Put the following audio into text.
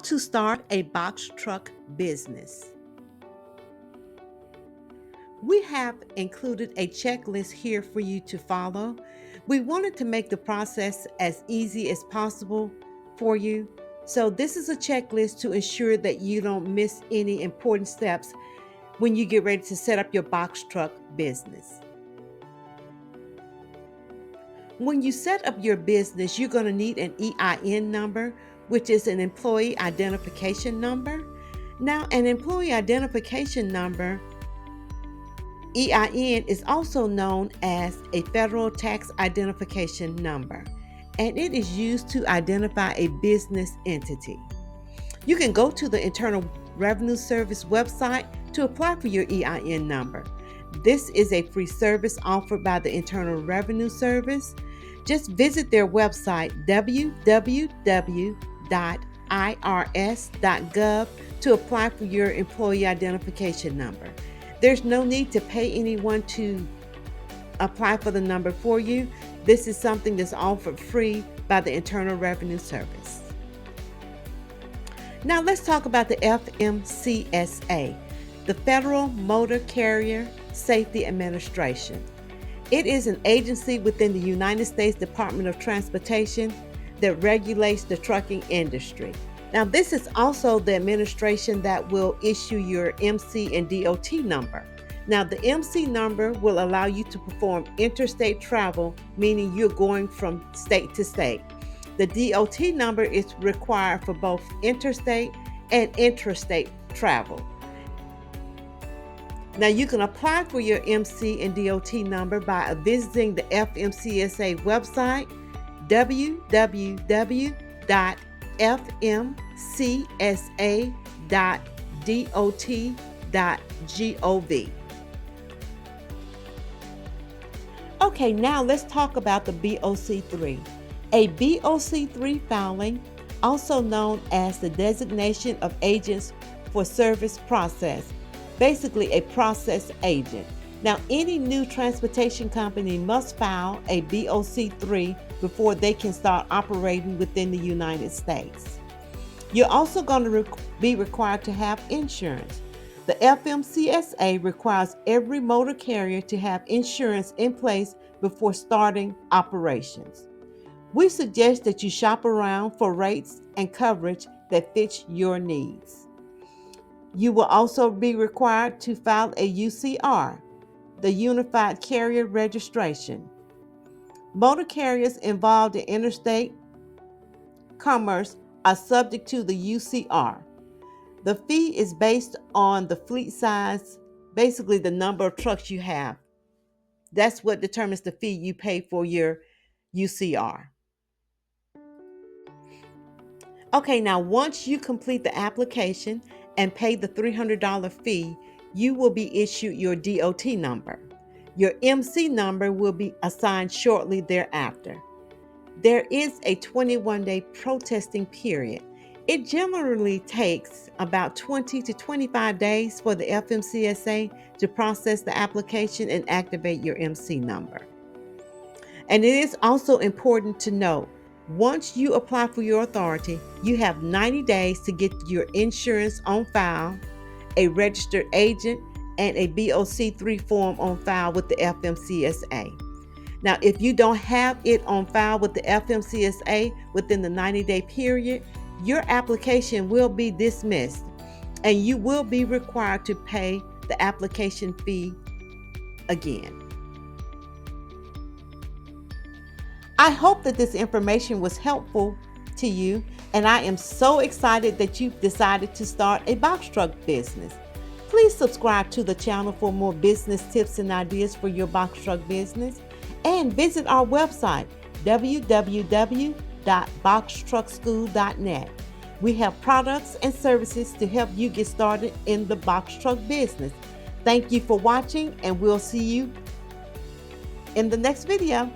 How to start a box truck business. We have included a checklist here for you to follow. We wanted to make the process as easy as possible for you. So, this is a checklist to ensure that you don't miss any important steps when you get ready to set up your box truck business. When you set up your business, you're going to need an EIN number, which is an employee identification number. Now, an employee identification number, EIN, is also known as a federal tax identification number, and it is used to identify a business entity. You can go to the Internal Revenue Service website to apply for your EIN number. This is a free service offered by the Internal Revenue Service. Just visit their website, www.irs.gov, to apply for your employee identification number. There's no need to pay anyone to apply for the number for you. This is something that's offered free by the Internal Revenue Service. Now let's talk about the FMCSA, the Federal Motor Carrier Safety Administration. It is an agency within the United States Department of Transportation that regulates the trucking industry. Now, this is also the administration that will issue your MC and DOT number. Now, the MC number will allow you to perform interstate travel, meaning you're going from state to state. The DOT number is required for both interstate and intrastate travel. Now, you can apply for your MC and DOT number by visiting the FMCSA website, www.fmcsa.dot.gov. Okay, now let's talk about the BOC3. A BOC3 filing, also known as the Designation of Agents for Service Process, basically a process agent. Now, any new transportation company must file a BOC3 before they can start operating within the United States. You're also going to be required to have insurance. The FMCSA requires every motor carrier to have insurance in place before starting operations. We suggest that you shop around for rates and coverage that fits your needs. You will also be required to file a UCR, the Unified Carrier Registration. Motor carriers involved in interstate commerce are subject to the UCR. The fee is based on the fleet size, basically the number of trucks you have. That's what determines the fee you pay for your UCR. Okay, now once you complete the application and pay the $300 fee, you will be issued your DOT number. Your MC number will be assigned shortly thereafter. There is a 21-day protesting period. It generally takes about 20 to 25 days for the FMCSA to process the application and activate your MC number. And it is also important to note, once you apply for your authority, you have 90 days to get your insurance on file, a registered agent, and a BOC3 form on file with the FMCSA. Now, if you don't have it on file with the FMCSA within the 90-day period, your application will be dismissed and you will be required to pay the application fee again. I hope that this information was helpful to you, and I am so excited that you've decided to start a box truck business. Please subscribe to the channel for more business tips and ideas for your box truck business, and visit our website, www.boxtruckschool.net. We have products and services to help you get started in the box truck business. Thank you for watching, and we'll see you in the next video.